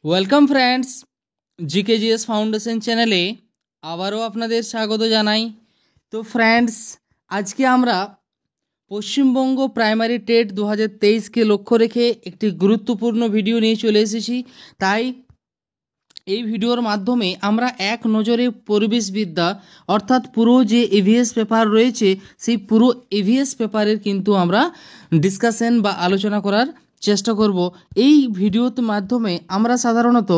Welcome friends, GK GS foundation চ্যানেলে আবারও আপনাদের স্বাগত জানাই। তো ফ্রেন্ডস, আজকে আমরা পশ্চিমবঙ্গ প্রাইমারি টেট 2023কে লক্ষ্য রেখে একটি গুরুত্বপূর্ণ ভিডিও নিয়ে চলে এসেছি। তাই এই ভিডিওর মাধ্যমে আমরা এক নজরে পরিবেশবিদ্যা অর্থাৎ পুরো যে ইভিএস পেপার রয়েছে সেই পুরো ইভিএস পেপারের কিন্তু আমরা ডিসকাশন বা আলোচনা করার চেষ্টা করব। এই ভিডিওর মাধ্যমে আমরা সাধারণত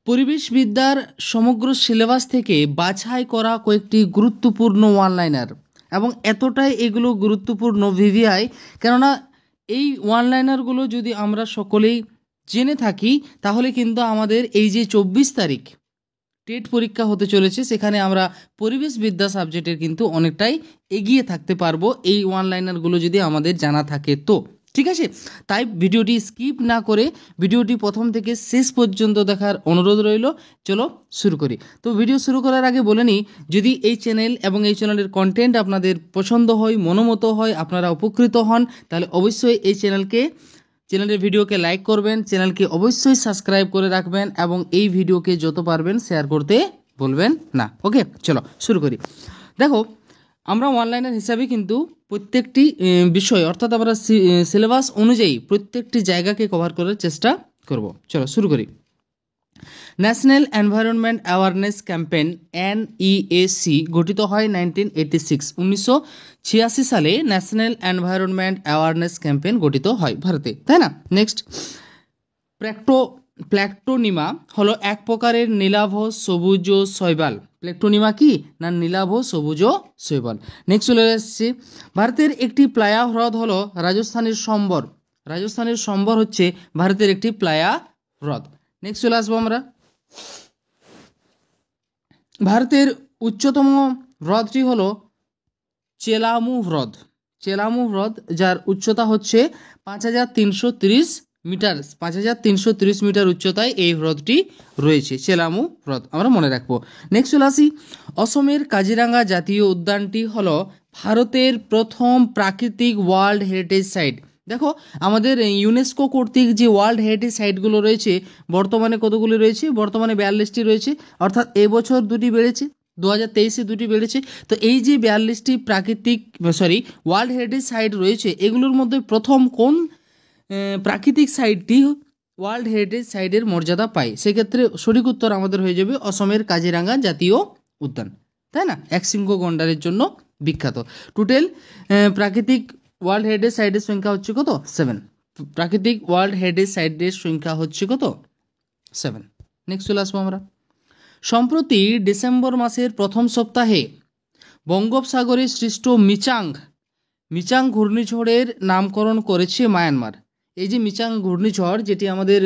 পরিবেশবিদ্যার সমগ্র সিলেবাস থেকে বাছাই করা কয়েকটি গুরুত্বপূর্ণ ওয়ানলাইনার, এবং এতটাই এগুলো গুরুত্বপূর্ণ ভিভিআই, কেননা এই ওয়ানলাইনারগুলো যদি আমরা সকলেই জেনে থাকি তাহলে কিন্তু আমাদের এই যে 24 তারিখ টেট পরীক্ষা হতে চলেছে সেখানে আমরা পরিবেশবিদ্যা সাবজেক্টের কিন্তু অনেকটাই এগিয়ে থাকতে পারবো এই ওয়ানলাইনারগুলো যদি আমাদের জানা থাকে। তো ঠিক আছে, তাই ভিডিওটি স্কিপ না করে ভিডিওটি প্রথম থেকে শেষ পর্যন্ত দেখার অনুরোধ রইল। চলো শুরু করি। তো ভিডিও শুরু করার আগে বলে নিই, যদি এই চ্যানেল এবং এই চ্যানেলের কন্টেন্ট আপনাদের পছন্দ হয়, মনোমত হয়, আপনারা উপকৃত হন, তাহলে অবশ্যই এই চ্যানেলের ভিডিওকে লাইক করবেন, চ্যানেলকে অবশ্যই সাবস্ক্রাইব করে রাখবেন এবং এই ভিডিওকে যত পারবেন শেয়ার করতে ভুলবেন না। ওকে, চলো শুরু করি। দেখো, আমরা অনলাইনের হিসাবে কিন্তু প্রত্যেকটি বিষয় অর্থাৎ আমরা সিলেবাস অনুযায়ী প্রত্যেকটি জায়গাকে কভার করার চেষ্টা করব। চলো শুরু করি। National environment awareness campaign NEAC গঠিত হয় 1986 সালে ন্যাশনাল এনভায়রনমেন্ট অ্যাওয়ারনেস ক্যাম্পেইন গঠিত হয় ভারতে, তাই না? নেক্সট, প্ল্যাক্টোনিমা হলো এক প্রকারের নীলাভ সবুজ শৈবাল। প্ল্যাক্টোনিমা কি না? নীলাভ সবুজ শৈবাল। নেক্সট চলে এসেছি, ভারতের একটি প্লায়া হ্রদ হলো রাজস্থানের সম্বর। রাজস্থানের সম্বর হচ্ছে ভারতের একটি প্লায়া হ্রদ। নেক্সট চলে আসবো আমরা, ভারতের উচ্চতম হ্রদটি হলো চেলামু হ্রদ। চেলামু হ্রদ, যার উচ্চতা হচ্ছে 5330 মিটার। 5330 মিটার উচ্চতায় এই হ্রদটি রয়েছে, চেলামু হ্রদ, আমরা মনে রাখবো। নেক্সট চলে আসি, অসমের কাজিরাঙ্গা জাতীয় উদ্যানটি হলো ভারতের প্রথম প্রাকৃতিক ওয়ার্ল্ড হেরিটেজ সাইট। দেখো, আমাদের ইউনেস্কো কর্তৃক যে ওয়ার্ল্ড হেরিটেজ সাইটগুলো রয়েছে বর্তমানে কতগুলি রয়েছে? বর্তমানে 42টি রয়েছে, অর্থাৎ এবছর দুটি বেড়েছে, 2023-এ দুটি বেড়েছে। তো এই যে 42টি ওয়ার্ল্ড হেরিটেজ সাইট রয়েছে, এগুলোর মধ্যে প্রথম কোন প্রাকৃতিক সাইটটি ওয়ার্ল্ড হেরিটেজ সাইটের মর্যাদা পায়? সেক্ষেত্রে সঠিক উত্তর আমাদের হয়ে যাবে অসমের কাজিরাঙ্গা জাতীয় উদ্যান, তাই না? একশৃঙ্গ গন্ডারের জন্য বিখ্যাত। টোটাল প্রাকৃতিক ওয়ার্ল্ড হেরিটেজ সাইটের সংখ্যা হচ্ছে কত? 7। প্রাকৃতিক ওয়ার্ল্ড হেরিটেজ সাইটের সংখ্যা হচ্ছে কত? 7। নেক্সট চলে আসবো আমরা, সম্প্রতি ডিসেম্বর মাসের প্রথম সপ্তাহে বঙ্গোপসাগরে সৃষ্ট মিচাং ঘূর্ণিঝড়ের নামকরণ করেছে মায়ানমার। এই যে মিচাং ঘূর্ণিঝড়, যেটি আমাদের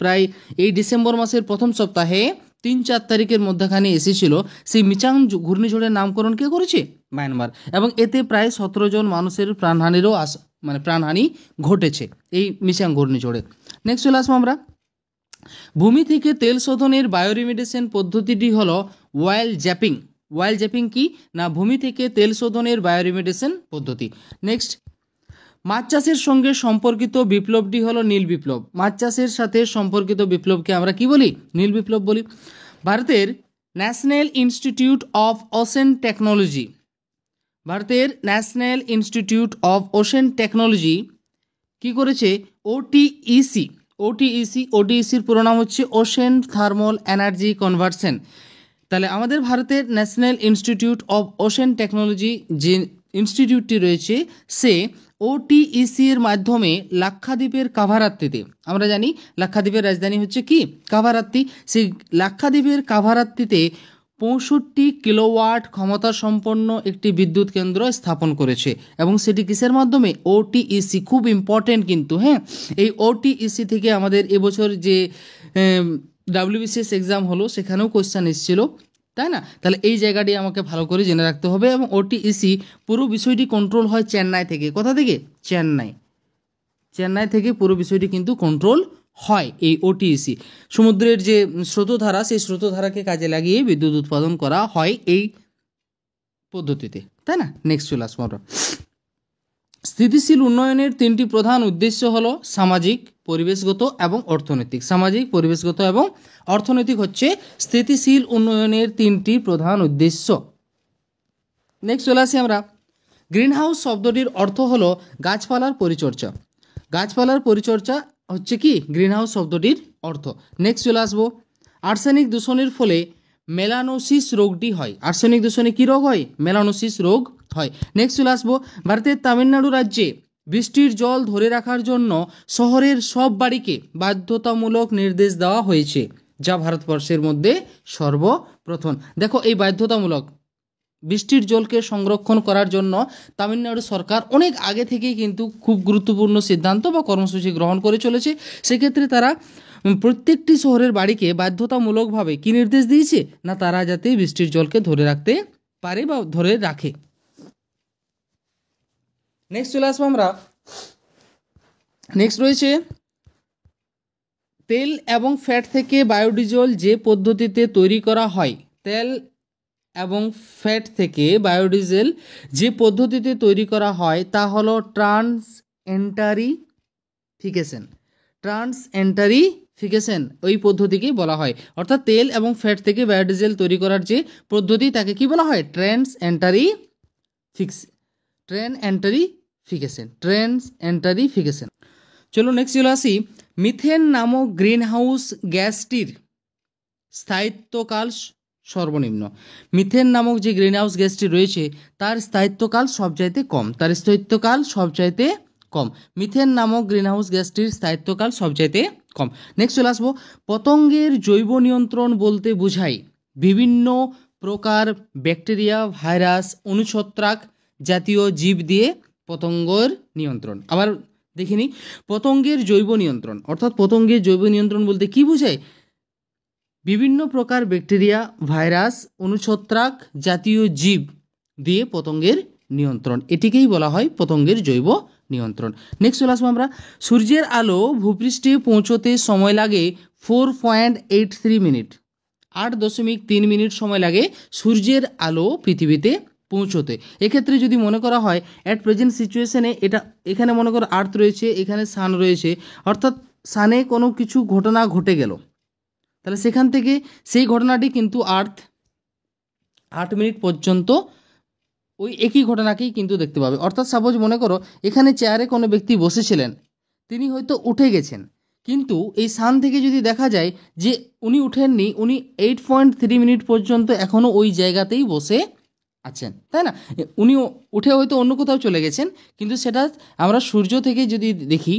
প্রায় এই ডিসেম্বর মাসের প্রথম সপ্তাহে 3-4 তারিখের মধ্যখানে এসেছিল, সেই মিচাং ঘূর্ণিঝড়ের নামকরণ কে করেছে? মায়ানমার। এবং এতে প্রায় 17 জন মানুষের প্রাণহানি ঘটেছে এই মিচাং ঘূর্ণিঝড়ে। নেক্সট চলে আসবো আমরা, ভূমি থেকে তেল শোধনের বায়োরিমিডিশন পদ্ধতিটি হলো ওয়েল জ্যাপিং। ওয়েল জ্যাপিং কি না? ভূমি থেকে তেল শোধনের বায়োরিমিডিশন পদ্ধতি। নেক্সট, মাছ চাষের সঙ্গে সম্পর্কিত বিপ্লবটি হলো নীল বিপ্লব। মাছ চাষের সাথে সম্পর্কিত বিপ্লবকে আমরা কি বলি? নীল বিপ্লব বলি। ভারতের national institute of ocean technology কি করেছে? ওটিইসির পুরো নাম হচ্ছে ওশেন থার্মাল এনার্জি কনভার্সন। তাহলে আমাদের ভারতের national institute of ocean technology যে ইনস্টিটিউটটি রয়েছে, সে ওটিইসি এর মাধ্যমে লাক্ষাদ্বীপের কাভারাত্তিতে, আমরা জানি লাক্ষাদ্বীপের রাজধানী হচ্ছে কি? কাভারাত্তি। সেই লাক্ষাদ্বীপের কাভারাত্তিতে 65 কিলোওয়াট ক্ষমতা সম্পন্ন একটি বিদ্যুৎ কেন্দ্র স্থাপন করেছে, এবং সেটি কিসের মাধ্যমে? ওটিইসি। খুব ইম্পর্টেন্ট কিন্তু, হ্যাঁ। এই ওটিইসি থেকে আমাদের এবছর যে WBCS এক্সাম হলো সেখানেও কোশ্চেন এসেছিল, তাই না? তাহলে এই জায়গাটি আমাকে ভালো করে জেনে রাখতে হবে। এবং ওটিইসি পুরো বিষয়টি কন্ট্রোল হয় চেন্নাই থেকে। কোথা থেকে? চেন্নাই থেকে পুরো বিষয়টি কিন্তু কন্ট্রোল হয় এই ওটিইসি। সমুদ্রের যে স্রোতধারা, সেই স্রোতধারাকে কাজে লাগিয়ে বিদ্যুৎ উৎপাদন করা হয় এই পদ্ধতিতে, তাই না? নেক্সট চলে আসবো আমরা, স্থিতিশীল উন্নয়নের তিনটি প্রধান উদ্দেশ্য হলো সামাজিক, পরিবেশগত এবং অর্থনৈতিক। সামাজিক, পরিবেশগত এবং অর্থনৈতিক হচ্ছে স্থিতিশীল উন্নয়নের তিনটি প্রধান উদ্দেশ্য। নেক্সট চলে আসি আমরা, গ্রিন হাউস শব্দটির অর্থ হলো গাছপালার পরিচর্যা। গাছপালার পরিচর্যা হচ্ছে কি গ্রিন হাউস শব্দটির অর্থ। নেক্সট চলে আসবো, আর্সেনিক দূষণের ফলে মেলানোসিস রোগটি হয়। আর্সেনিক দূষণে কী রোগ হয়? মেলানোসিস রোগ হয়। নেক্সট চলে আসবো, ভারতের তামিলনাড়ু রাজ্যে বৃষ্টির জল ধরে রাখার জন্য শহরের সব বাড়িকে বাধ্যতামূলক নির্দেশ দেওয়া হয়েছে, যা ভারতবর্ষের মধ্যে সর্বপ্রথম। দেখো, এই বাধ্যতামূলক বৃষ্টির জলকে সংরক্ষণ করার জন্য তামিলনাড়ু সরকার অনেক আগে থেকেই কিন্তু খুব গুরুত্বপূর্ণ সিদ্ধান্ত বা কর্মসূচি গ্রহণ করে চলেছে। সেক্ষেত্রে তারা প্রত্যেকটি শহরের বাড়িকে বাধ্যতামূলকভাবে কি নির্দেশ দিয়েছে না, তারা যাতে বৃষ্টির জলকে ধরে রাখতে পারে বা ধরে রাখে। নেক্সট চলে আসবো আমরা, নেক্সট রয়েছে তেল এবং ফ্যাট থেকে বায়োডিজেল যে পদ্ধতিতে তৈরি করা হয়। তেল এবং ফ্যাট থেকে বায়োডিজেল যে পদ্ধতিতে তৈরি করা হয় তা হলো ট্রান্সএন্টারিফিকেশন। ট্রান্সএন্টারিফিকেশন ওই পদ্ধতিকে বলা হয়। অর্থাৎ তেল এবং ফ্যাট থেকে বায়োডিজেল তৈরি করার যে পদ্ধতি তাকে কি বলা হয়? ট্রান্সএন্টারিফিকেশন। চলো নেক্সট চলে আসি, মিথেন নামক গ্রিন হাউস গ্যাসটির স্থায়িত্বকাল সর্বনিম্ন। মিথেন নামক যে গ্রিন হাউস গ্যাসটি রয়েছে তার স্থায়িত্বকাল সবচাইতে কম। মিথেন নামক গ্রিন হাউস গ্যাসটির স্থায়িত্বকাল সবচাইতে কম। নেক্সট চলে আসবো, পতঙ্গের জৈব নিয়ন্ত্রণ বলতে বোঝায় বিভিন্ন প্রকার ব্যাকটেরিয়া, ভাইরাস, অনুছত্রাক জাতীয় জীব দিয়ে পতঙ্গের নিয়ন্ত্রণ। আবার দেখিনি, পতঙ্গের জৈব নিয়ন্ত্রণ, অর্থাৎ পতঙ্গের জৈব নিয়ন্ত্রণ বলতে কি বোঝায়? বিভিন্ন প্রকার ব্যাকটেরিয়া, ভাইরাস, অনুছত্রাক জাতীয় জীব দিয়ে পতঙ্গের নিয়ন্ত্রণ, এটিকেই বলা হয় পতঙ্গের জৈব নিয়ন্ত্রণ। নেক্সট চলে আসবো আমরা, সূর্যের আলো ভূপৃষ্ঠে পৌঁছতে সময় লাগে 4.83 মিনিট। 8.3 মিনিট সময় লাগে সূর্যের আলো পৃথিবীতে পৌঁছতে। এক্ষেত্রে যদি মনে করা হয় অ্যাট প্রেজেন্ট সিচুয়েশনে, এখানে মনে করো আর্থ রয়েছে, এখানে সান রয়েছে, অর্থাৎ সানে কোনো কিছু ঘটনা ঘটে গেল, তাহলে সেখান থেকে সেই ঘটনাটি কিন্তু আর্থ 8 মিনিট পর্যন্ত ওই একই ঘটনাকেই কিন্তু দেখতে পাবে। অর্থাৎ সাপোজ মনে করো এখানে চেয়ারে কোনো ব্যক্তি বসেছিলেন, তিনি হয়তো উঠে গেছেন, কিন্তু এই সান থেকে যদি দেখা যায় যে উনি উঠেননি, উনি 8.3 মিনিট পর্যন্ত এখনও ওই জায়গাতেই বসে আছেন, তাই না? উনি উঠে হয়তো অন্য কোথাও চলে গেছেন, কিন্তু সেটা আমরা সূর্য থেকে যদি দেখি,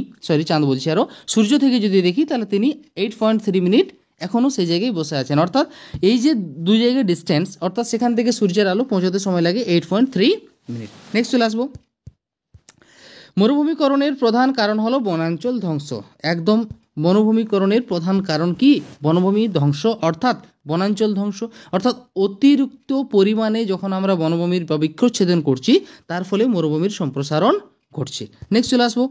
চাঁদ বলছি আরও, সূর্য থেকে যদি দেখি তাহলে তিনি 8.3 মিনিট এখনও সেই জায়গায় বসে আছেন। অর্থাৎ এই যে দুই জায়গায় ডিস্টেন্স, অর্থাৎ সেখান থেকে সূর্যের আলো পৌঁছতে সময় লাগে 8.3 মিনিট। নেক্সট চলে আসবো, মরুভূমিকরণের প্রধান কারণ হলো বনাঞ্চল ধ্বংস। একদম, বনভূমিকরণের প্রধান কারণ কি? বনভূমি ধ্বংস, অর্থাৎ বনাঞ্চল ধ্বংস। অর্থাৎ অতিরিক্ত পরিমাণে যখন আমরা বনভূমির বা বৃক্ষচ্ছেদন করছি তার ফলে মরুভূমির সম্প্রসারণ ঘটছে। নেক্সট চলে আসবো,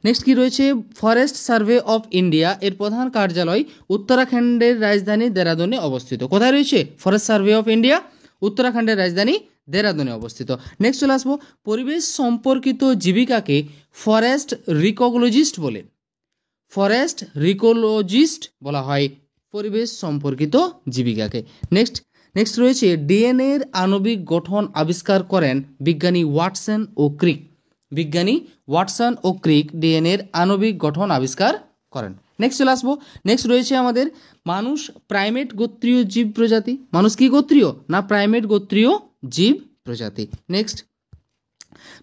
নেক্সট কি রয়েছে, ফরেস্ট সার্ভে অফ ইন্ডিয়া এর প্রধান কার্যালয় উত্তরাখণ্ডের রাজধানী দেরাদুনে অবস্থিত। কোথায় রয়েছে ফরেস্ট সার্ভে অফ ইন্ডিয়া? উত্তরাখণ্ডের রাজধানী দেরাদুনে অবস্থিত। নেক্সট চলে আসবো, পরিবেশ সম্পর্কিত জীবিকাকে ফরেস্ট রিকোলজিস্ট বলে। ফরেস্ট রিকোলজিস্ট বলা হয় পরিবেশ সম্পর্কিত জীবিকাকে। নেক্সট রয়েছে, ডিএনএর আণবিক গঠন আবিষ্কার করেন বিজ্ঞানী ওয়াটসন ও ক্রিক। বিজ্ঞানী ওয়াটসন ও ক্রিক ডিএনএর আণবিক গঠন আবিষ্কার করেন। নেক্সট চলে আসবো, নেক্সট রয়েছে আমাদের মানুষ প্রাইমেট গোত্রীয় জীব প্রজাতি। মানুষ কি গোত্রীয়? না প্রাইমেট গোত্রীয় জীব প্রজাতি। নেক্সট,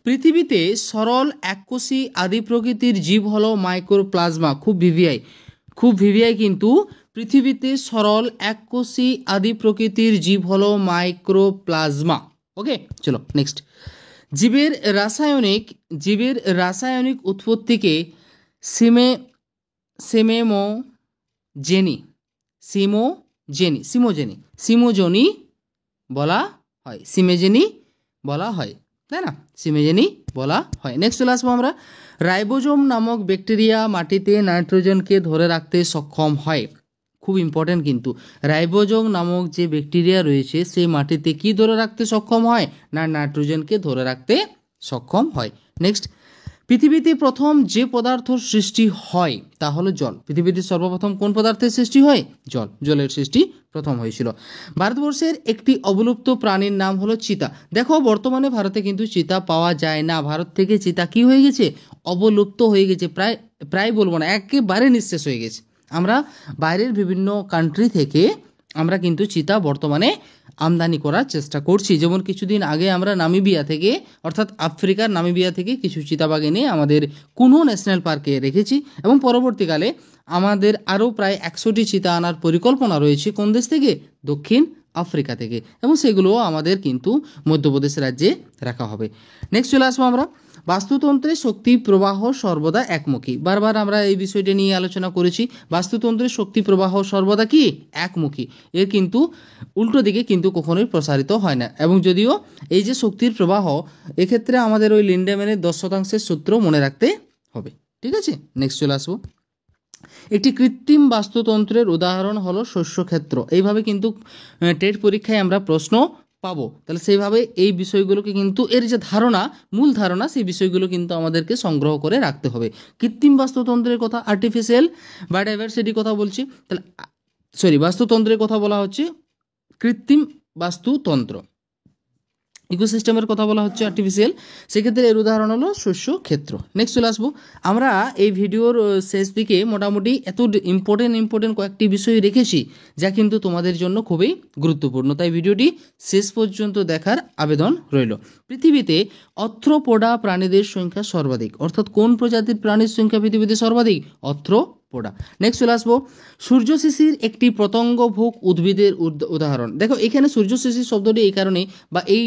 পৃথিবীতে সরল এককোষী আদি প্রকৃতির জীব হলো মাইক্রোপ্লাজমা। খুব ভিভিআই কিন্তু পৃথিবীতে সরল এককোষী আদি প্রকৃতির জীব হলো মাইক্রোপ্লাজমা। ওকে, চলো নেক্সট, জীবের রাসায়নিক উৎপত্তিকে সিমোজেনি বলা হয়, তাই না? সিমেজেনি বলা হয়। নেক্সট চলে আসবো আমরা, রাইবোজোম নামক ব্যাকটেরিয়া মাটিতে নাইট্রোজেনকে ধরে রাখতে সক্ষম হয়। খুব ইম্পর্টেন্ট কিন্তু, রাইবোজোম নামক যে ব্যাকটেরিয়া রয়েছে সে মাটিতে কি ধরে রাখতে সক্ষম হয়? না নাইট্রোজেনকে ধরে রাখতে সক্ষম হয়। নেক্সট, পৃথিবীতে প্রথম যে পদার্থ সৃষ্টি হয় তা হলো জল। পৃথিবীতে সর্বপ্রথম কোন পদার্থের সৃষ্টি হয়? জল। জলের সৃষ্টি প্রথম হয়েছিল। ভারতবর্ষের একটি অবলুপ্ত প্রাণীর নাম হলো চিতা। দেখো বর্তমানে ভারতে কিন্তু চিতা পাওয়া যায় না। ভারত থেকে চিতা কি হয়ে গেছে? অবলুপ্ত হয়ে গেছে। প্রায় বলবো না, একেবারে নিঃশেষ হয়ে গেছে। আমরা বাইরের বিভিন্ন কান্ট্রি থেকে আমরা কিন্তু চিতা বর্তমানে আমদানি করার চেষ্টা করছি। যেমন কিছুদিন আগে আমরা নামিবিয়া থেকে, অর্থাৎ আফ্রিকার নামিবিয়া থেকে কিছু চিতাবাঘ এনে আমাদের কুনো ন্যাশনাল পার্কে রেখেছি এবং পরবর্তীকালে আমাদের আরও প্রায় 100টি চিতা আনার পরিকল্পনা রয়েছে। কোন দেশ থেকে? দক্ষিণ আফ্রিকা থেকে, এবং সেগুলোও আমাদের কিন্তু মধ্যপ্রদেশ রাজ্যে রাখা হবে। নেক্সট চলে আসবো আমরা, বাস্তুতন্ত্রে শক্তি প্রবাহ সর্বদা একমুখী। বারবার আমরা এই বিষয়টি নিয়ে আলোচনা করেছি। বাস্তুতন্ত্রের শক্তি প্রবাহ সর্বদা কি? একমুখী। এর কিন্তু উল্টো দিকে কিন্তু কখনোই প্রসারিত হয় না। এবং যদিও এই যে শক্তির প্রবাহ, এক্ষেত্রে আমাদের ওই লিন্ডেম্যানের 10% সূত্র মনে রাখতে হবে। ঠিক আছে, নেক্সট চলে আসবো। একটি কৃত্রিম বাস্তুতন্ত্রের উদাহরণ হলো শস্যক্ষেত্র। এইভাবে কিন্তু টেট পরীক্ষায় আমরা প্রশ্ন পাবো। তাহলে সেইভাবে এই বিষয়গুলোকে কিন্তু, এর যে ধারণা, মূল ধারণা, সেই বিষয়গুলো কিন্তু আমাদেরকে সংগ্রহ করে রাখতে হবে। কৃত্রিম বাস্তুতন্ত্রের কথা, আর্টিফিশিয়াল বায়োডাইভার্সিটির কথা বলছি, তাহলে বাস্তুতন্ত্রের কথা বলা হচ্ছে কৃত্রিম বাস্তুতন্ত্র। ইকোসিস্টেমের কথা বলা হচ্ছে আর্টিফিশিয়াল, সেক্ষেত্রে এর উদাহরণ হলো শস্য ক্ষেত্র। নেক্সট চলে আসবো, আমরা এই ভিডিওর শেষ দিকে মোটামুটি এত ইম্পর্টেন্ট কয়েকটি বিষয় রেখেছি যা কিন্তু তোমাদের জন্য খুবই গুরুত্বপূর্ণ, তাই ভিডিওটি শেষ পর্যন্ত দেখার আবেদন রইল। পৃথিবীতে অর্থ্রোপোডা প্রাণীদের সংখ্যা সর্বাধিক, অর্থাৎ কোন প্রজাতির প্রাণীর সংখ্যা পৃথিবীতে সর্বাধিক? অর্থ্রোপোডা। নেক্সট চলে আসবো, সূর্য শিশির একটি পতঙ্গভোগ উদ্ভিদের উদাহরণ। দেখো এখানে সূর্য শিশির শব্দটি এই কারণে, বা এই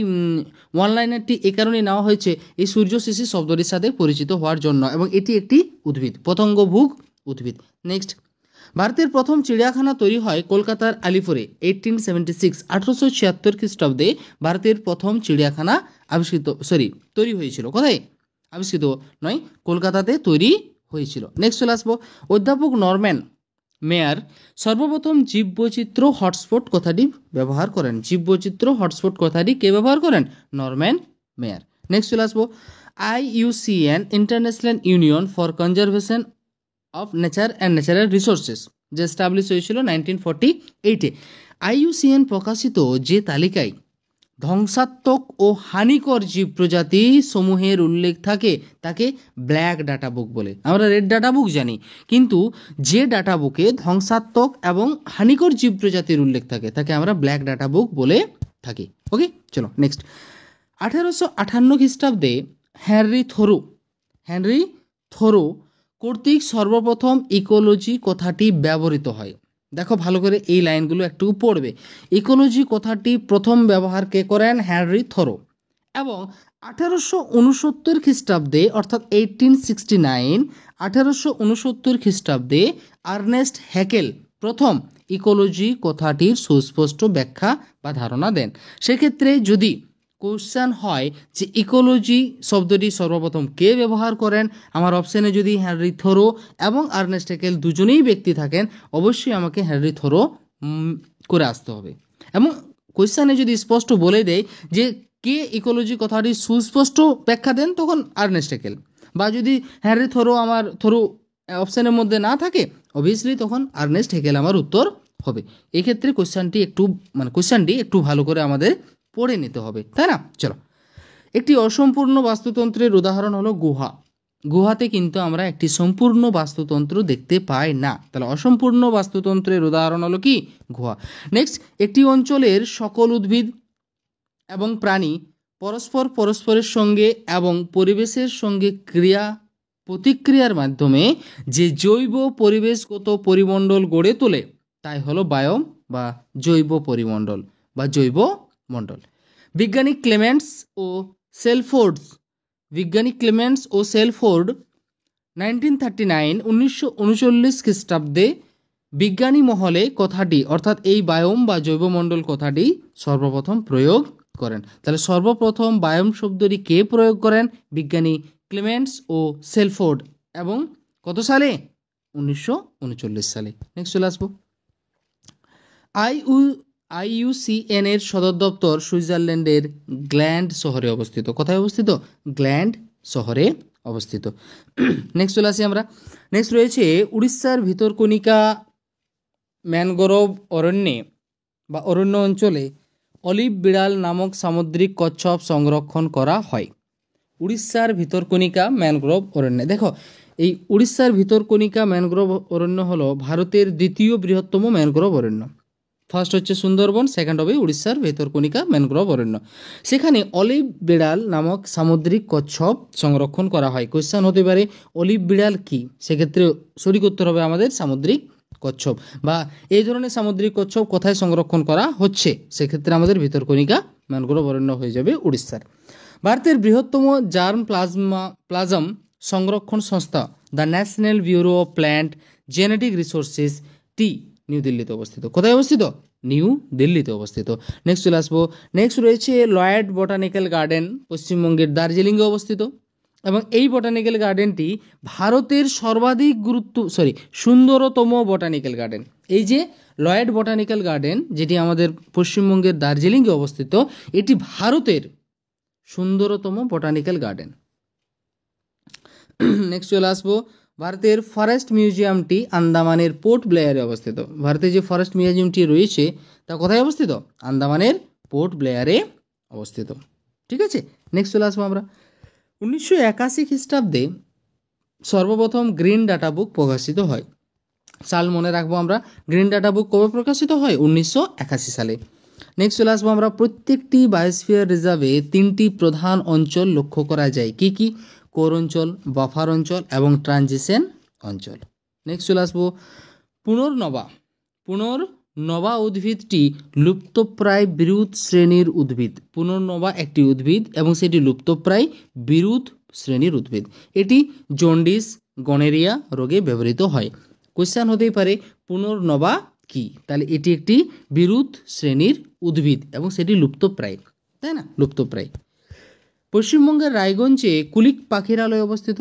ওয়ানলাইনারটি এই কারণে নেওয়া হয়েছে এই সূর্য শিশির শব্দটির সাথে পরিচিত হওয়ার জন্য, এবং এটি একটি উদ্ভিদ, পতঙ্গভোগ উদ্ভিদ। নেক্সট, ভারতের প্রথম চিড়িয়াখানা তৈরি হয় কলকাতার আলিপুরে 1876 খ্রিস্টাব্দে। ভারতের প্রথম চিড়িয়াখানা তৈরি হয়েছিল কোথায়? আবিষ্কৃত নয়, কলকাতাতে তৈরি হয়েছিল। নেক্সট চলে আসবো, অধ্যাপক নরম্যান মেয়ার সর্বপ্রথম জীববৈচিত্র্য হটস্পট কথাটি ব্যবহার করেন। জীববৈচিত্র্য হটস্পট কথাটি কে ব্যবহার করেন? নরম্যান মেয়ার। নেক্সট চলে আসবো, IUCN international union for conservation of nature and natural resources, যে এস্টাবলিশ হয়েছিল 1948-এ। IUCN প্রকাশিত যে তালিকায় ধ্বংসাত্মক ও হানিকর জীব প্রজাতি সমূহের উল্লেখ থাকে তাকে ব্ল্যাক ডাটা বুক বলে। আমরা রেড ডাটা বুক জানি, কিন্তু যে ডাটা বুকে ধ্বংসাত্মক এবং হানিকর জীব প্রজাতির উল্লেখ থাকে তাকে আমরা ব্ল্যাক ডাটা বুক বলে থাকি। ওকে, চলো নেক্সট। 1858 খ্রিস্টাব্দে হেনরি থোরো কর্তৃক সর্বপ্রথম ইকোলজি কথাটি ব্যবহৃত হয়। দেখো ভালো করে এই লাইনগুলো একটু পড়বে। ইকোলজি কথাটি প্রথম ব্যবহার কে করেন? Henry Thoreau. এবং 1869 খ্রিস্টাব্দে, অর্থাৎ 1869 খ্রিস্টাব্দে আর্নেস্ট হ্যাকেল প্রথম ইকোলজি কথাটির সুস্পষ্ট ব্যাখ্যা বা ধারণা দেন। সেক্ষেত্রে যদি কোশ্চেন হয় যে ইকোলজি শব্দটি সর্বপ্রথম কে ব্যবহার করেন, আমার অপশানে যদি হেনরি থোরো এবং আর্নেস্ট হ্যাকেল দুজনেই ব্যক্তি থাকেন, অবশ্যই আমাকে হেনরি থোরো করে আসতে হবে। এবং কোশ্চেনে যদি স্পষ্ট বলে দেয় যে কে ইকোলজি কথাটি সুস্পষ্ট ব্যাখ্যা দেন, তখন আর্নেস্ট হ্যাকেল। বা যদি হেনরি থোরো অপশানের মধ্যে না থাকে, অবভিয়াসলি তখন আর্নেস্ট হ্যাকেল আমার উত্তর হবে। এক্ষেত্রে কোশ্চেনটি একটু ভালো করে আমাদের পড়ে নিতে হবে, তাই না? চলো, একটি অসম্পূর্ণ বাস্তুতন্ত্রের উদাহরণ হলো গুহা। গুহাতে কিন্তু আমরা একটি সম্পূর্ণ বাস্তুতন্ত্র দেখতে পাই না, তাহলে অসম্পূর্ণ বাস্তুতন্ত্রের উদাহরণ হলো কি? গুহা। নেক্সট, একটি অঞ্চলের সকল উদ্ভিদ এবং প্রাণী পরস্পরের সঙ্গে এবং পরিবেশের সঙ্গে প্রতিক্রিয়ার মাধ্যমে যে জৈব পরিবেশগত পরিমণ্ডল গড়ে তোলে তাই হলো বায়োম বা জৈব পরিমণ্ডল বা জৈব মণ্ডল। বিজ্ঞানী ক্লেমেন্টস ও সেলফোর্ড 1939 খ্রিস্টাব্দে বিজ্ঞানী মহলে কথাটি, অর্থাৎ এই বায়োম বা জৈবমণ্ডল কথাটি সর্বপ্রথম প্রয়োগ করেন। তাহলে সর্বপ্রথম বায়োম শব্দটি কে প্রয়োগ করেন? বিজ্ঞানী ক্লেমেন্টস ও সেলফোর্ড। এবং কত সালে? 1939 সালে। নেক্সট চলে আসবো, IUCN এর সদর দপ্তর সুইজারল্যান্ডের গ্ল্যান্ড শহরে অবস্থিত। কোথায় অবস্থিত? গ্ল্যান্ড শহরে অবস্থিত। নেক্সট চলে আসি আমরা। নেক্সট রয়েছে উড়িষ্যার ভিতরকণিকা ম্যানগ্রোভ অরণ্যে বা অরণ্য অঞ্চলে অলিভ বিড়াল নামক সামুদ্রিক কচ্ছপ সংরক্ষণ করা হয়। উড়িষ্যার ভিতরকণিকা ম্যানগ্রোভ অরণ্যে, দেখো এই উড়িষ্যার ভিতরকণিকা ম্যানগ্রোভ অরণ্য হলো ভারতের দ্বিতীয় বৃহত্তম ম্যানগ্রোভ অরণ্য। ফার্স্ট হচ্ছে সুন্দরবন, সেকেন্ড হবে উড়িষ্যার ভিতরকণিকা ম্যানগ্রোভ অরণ্য। সেখানে অলিভ বিড়াল নামক সামুদ্রিক কচ্ছপ সংরক্ষণ করা হয়। কোয়েশ্চেন হতে পারে অলিভ বিড়াল কি, সেক্ষেত্রে সঠিক উত্তর হবে আমাদের সামুদ্রিক কচ্ছপ, বা এই ধরনের সামুদ্রিক কচ্ছপ কোথায় সংরক্ষণ করা হচ্ছে, সেক্ষেত্রে আমাদের ভিতরকণিকা ম্যানগ্রোভ অরণ্য হয়ে যাবে উড়িষ্যার। ভারতের বৃহত্তম জার্ম প্লাজম সংরক্ষণ সংস্থা the national bureau of plant genetic resources T new দিল্লিতে অবস্থিত। কোথায় অবস্থিত? নিউ দিল্লিতে অবস্থিত। নেক্সট চলে আসবো। নেক্সট রয়েছে লয়েড বটানিক্যাল গার্ডেন, পশ্চিমবঙ্গের দার্জিলিংয়ে অবস্থিত, এবং এই বটানিক্যাল গার্ডেনটি ভারতের সর্বাধিক সুন্দরতম বটানিক্যাল গার্ডেন। এই যে লয়েড বটানিক্যাল গার্ডেন, যেটি আমাদের পশ্চিমবঙ্গের দার্জিলিংয়ে অবস্থিত, এটি ভারতের সুন্দরতম বটানিক্যাল গার্ডেন। নেক্সট চলে আসবো। ভারতের ফরেস্ট মিউজিয়ামটি আন্দামানের পোর্ট ব্লেয়ারে অবস্থিত। ভারতের যে ফরেস্ট মিউজিয়ামটি রয়েছে তা কোথায় অবস্থিত? আন্দামানের পোর্ট ব্লেয়ারে অবস্থিত। ঠিক আছে, নেক্সট চলে আসবো আমরা। 1981 খ্রিস্টাব্দে সর্বপ্রথম গ্রিন ডাটা বুক প্রকাশিত হয়। সাল মনে রাখবো আমরা। গ্রিন ডাটা বুক কবে প্রকাশিত হয়? 1981 সালে। নেক্সট চলে আসবো আমরা। প্রত্যেকটি বায়োস্ফিয়ার রিজার্ভে 3টি প্রধান অঞ্চল লক্ষ্য করা যায়। কি কি? কোর অঞ্চল, বাফার অঞ্চল এবং ট্রানজিশন অঞ্চল। নেক্সট চলে আসবো। পুনর্নবা উদ্ভিদটি লুপ্তপ্রায় বিরুৎ শ্রেণীর উদ্ভিদ। পুনর্নবা একটি উদ্ভিদ এবং সেটি লুপ্তপ্রায় বিরুৎ শ্রেণীর উদ্ভিদ। এটি জন্ডিস, গনেরিয়া রোগে ব্যবহৃত হয়। কোয়েশ্চেন হতেই পারে পুনর্নবা কি, তাহলে এটি একটি বিরুৎ শ্রেণীর উদ্ভিদ এবং সেটি লুপ্তপ্রায়, তাই না? লুপ্তপ্রায়। পশ্চিমবঙ্গের রায়গঞ্জে কুলিক পাখিরালয় অবস্থিত,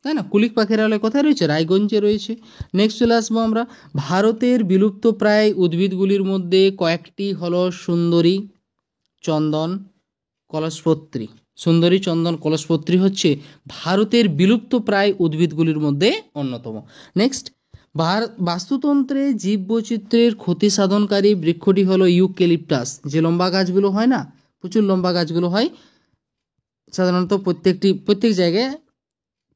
তাই না? কুলিক পাখিরালয় কোথায় রয়েছে? রায়গঞ্জে রয়েছে। নেক্সট চলে আসবো আমরা। ভারতের বিলুপ্তপ্রায় উদ্ভিদগুলির মধ্যে কয়েকটি হলো সুন্দরী, চন্দন, কলসপত্রী। সুন্দরী, চন্দন, কলসপত্রী হচ্ছে ভারতের বিলুপ্তপ্রায় উদ্ভিদগুলির মধ্যে অন্যতম। নেক্সট, বাস্তুতন্ত্রে জীববৈচিত্র্যের ক্ষতি সাধনকারী বৃক্ষটি হলো ইউক্যালিপটাস। যে লম্বা গাছগুলো হয় না, প্রচুর লম্বা গাছগুলো হয়, সাধারণত প্রত্যেক জায়গায়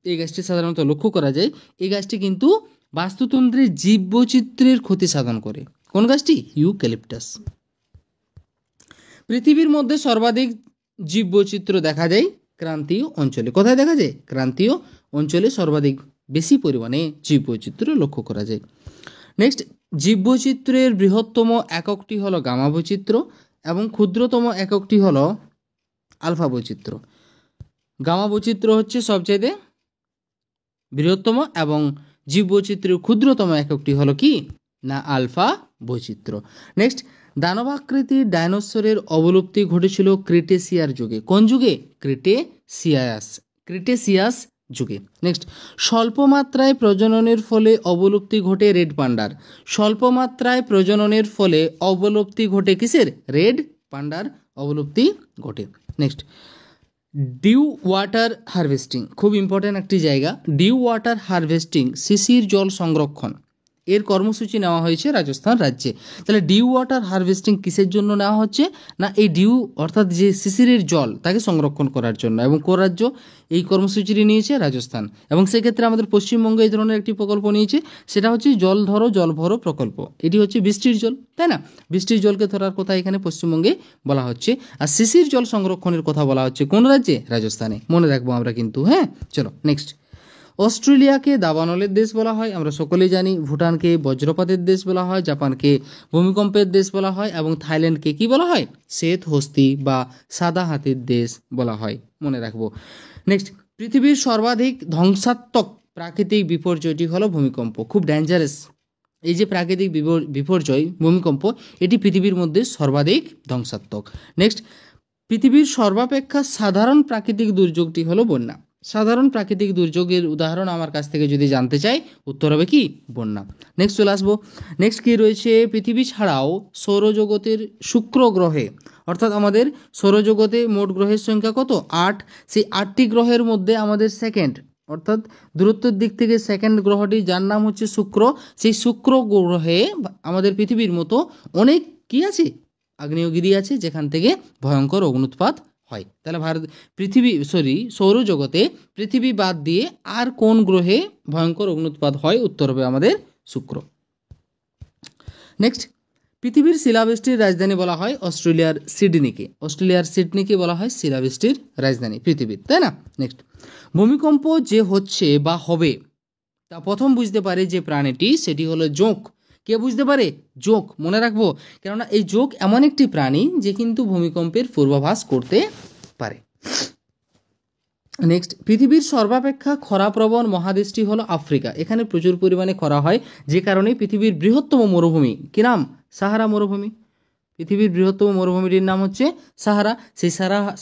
এই গাছটি সাধারণত লক্ষ্য করা যায়। এই গাছটি কিন্তু বাস্তুতন্ত্রের জীববৈচিত্র্যের ক্ষতি সাধন করে। কোন গাছটি? ইউক্যালিপটাস। পৃথিবীর মধ্যে সর্বাধিক জীববৈচিত্র্য দেখা যায় ক্রান্তীয় অঞ্চলে। কোথায় দেখা যায়? ক্রান্তীয় অঞ্চলে সর্বাধিক বেশি পরিমাণে জীববৈচিত্র্য লক্ষ্য করা যায়। নেক্সট, জীববৈচিত্র্যের বৃহত্তম এককটি হলো গামা বৈচিত্র্য এবং ক্ষুদ্রতম এককটি হলো আলফা বৈচিত্র্য। গামা বৈচিত্র্য হচ্ছে সবচেয়ে বৃহত্তম এবং জীববৈচিত্র্যের ক্ষুদ্রতম এককটি হলো কি না আলফা বৈচিত্র্য। নেক্সট, দানবাকৃতির ডাইনোসরের অবলুপ্তি ঘটেছিল ক্রিটেসিয়ার যুগে। কোন যুগে? ক্রিটেসিয়াস যুগে। নেক্সট, স্বল্পমাত্রায় প্রজননের ফলে অবলুপ্তি ঘটে রেড পান্ডার। স্বল্পমাত্রায় প্রজননের ফলে অবলুপ্তি ঘটে কিসের? রেড পান্ডার অবলুপ্তি ঘটে। নেক্সট, ডিউ ওয়াটার হারভেস্টিং, খুব ইম্পর্ট্যান্ট একটি জায়গা। ডিউ ওয়াটার হারভেস্টিং, শিশির জল সংরক্ষণ, এর কর্মসূচি নেওয়া হয়েছে রাজস্থান রাজ্যে। তাহলে ডিউ ওয়াটার হারভেস্টিং কিসের জন্য নেওয়া হচ্ছে না এই ডিউ অর্থাৎ যে শিশিরের জল তাকে সংরক্ষণ করার জন্য। এবং কোন রাজ্য এই কর্মসূচিটি নিয়েছে? রাজস্থান। এবং সেক্ষেত্রে আমাদের পশ্চিমবঙ্গে এই ধরনের একটি প্রকল্প নিয়েছে, সেটা হচ্ছে জল ধরো জল ভরো প্রকল্প। এটি হচ্ছে বৃষ্টির জল, তাই না? বৃষ্টির জলকে ধরার কথা এখানে পশ্চিমবঙ্গে বলা হচ্ছে। আর শিশির জল সংরক্ষণের কথা বলা হচ্ছে কোন রাজ্যে? রাজস্থানে। মনে রাখবো আমরা কিন্তু। হ্যাঁ, চলো নেক্সট। অস্ট্রেলিয়াকে দাবানলের দেশ বলা হয়, আমরা সকলেই জানি। ভুটানকে বজ্রপাতের দেশ বলা হয়, জাপানকে ভূমিকম্পের দেশ বলা হয়, এবং থাইল্যান্ডকে কি বলা হয়? শ্বেত হস্তি বা সাদা হাতির দেশ বলা হয়। মনে রাখবো। নেক্সট, পৃথিবীর সর্বাধিক ধ্বংসাত্মক প্রাকৃতিক বিপর্যয়টি হলো ভূমিকম্প। খুব ডেঞ্জারাস এই যে প্রাকৃতিক বিপর্যয় ভূমিকম্প, এটি পৃথিবীর মধ্যে সর্বাধিক ধ্বংসাত্মক। নেক্সট, পৃথিবীর সর্বাপেক্ষা সাধারণ প্রাকৃতিক দুর্যোগটি হলো বন্যা। সাধারণ প্রাকৃতিক দুর্যোগের উদাহরণ আমার কাছ থেকে যদি জানতে চাই, উত্তর হবে কি? বন্যা। নেক্সট চলে আসবো। নেক্সট কি রয়েছে? পৃথিবী ছাড়াও সৌরজগতের শুক্র গ্রহে, অর্থাৎ আমাদের সৌরজগতে মোট গ্রহের সংখ্যা কত? 8। সেই 8টি গ্রহের মধ্যে আমাদের সেকেন্ড, অর্থাৎ দূরত্বের দিক থেকে সেকেন্ড গ্রহটি, যার নাম হচ্ছে শুক্র। সেই শুক্র গ্রহে আমাদের পৃথিবীর মতো অনেক কি আছে? আগ্নেয়গিরি আছে, যেখান থেকে ভয়ঙ্কর অগ্নুৎপাত হয়। তাহলে সৌরজগতে পৃথিবী বাদ দিয়ে আর কোন গ্রহে ভয়ঙ্কর অগ্নুৎপাত হয়? উত্তর হবে আমাদের শুক্র। নেক্সট, পৃথিবীর শিলাবৃষ্টির রাজধানী বলা হয় অস্ট্রেলিয়ার সিডনিকে। অস্ট্রেলিয়ার সিডনিকে বলা হয় শিলাবৃষ্টির রাজধানী পৃথিবীর, তাই না? নেক্সট, ভূমিকম্প যে হচ্ছে বা হবে তা প্রথম বুঝতে পারে যে প্রাণীটি, সেটি হলো জোঁক। কে বুঝতে পারে? জোঁক। মনে রাখবো, কেননা এই জোঁক এমন একটি প্রাণী যে কিন্তু ভূমিকম্পের পূর্বাভাস করতে পারে। নেক্সট, পৃথিবীর সর্বাপেক্ষা খরাপ্রবণ মহাদেশটি হলো আফ্রিকা। এখানে প্রচুর পরিমাণে খরা হয়, যে কারণে পৃথিবীর বৃহত্তম মরুভূমি, কি নাম? সাহারা মরুভূমি। পৃথিবীর বৃহত্তম মরুভূমিটির নাম হচ্ছে সাহারা। সেই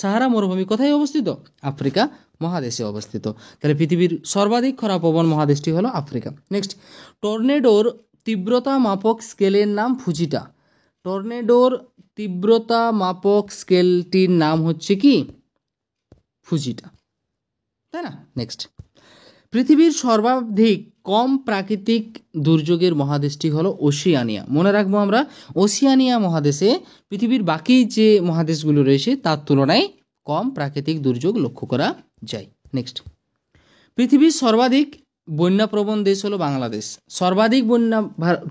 সাহারা মরুভূমি কোথায় অবস্থিত? আফ্রিকা মহাদেশে অবস্থিত। তাহলে পৃথিবীর সর্বাধিক খরাপ্রবণ মহাদেশটি হলো আফ্রিকা। নেক্সট, টর্নেডোর তীব্রতা মাপক স্কেলের নাম ফুজিটা। টর্নেডোর তীব্রতা মাপক স্কেলটির নাম হচ্ছে কি? ফুজিটা, তাই না? নেক্সট, পৃথিবীর সর্বাধিক কম প্রাকৃতিক দুর্যোগের মহাদেশটি হলো ওশিয়ানিয়া। মনে রাখবো আমরা, ওশিয়ানিয়া মহাদেশে পৃথিবীর বাকি যে মহাদেশগুলো রয়েছে তার তুলনায় কম প্রাকৃতিক দুর্যোগ লক্ষ্য করা যায়। নেক্সট, পৃথিবীর সর্বাধিক বন্যাপ্রবণ দেশ হলো বাংলাদেশ। সর্বাধিক বন্যা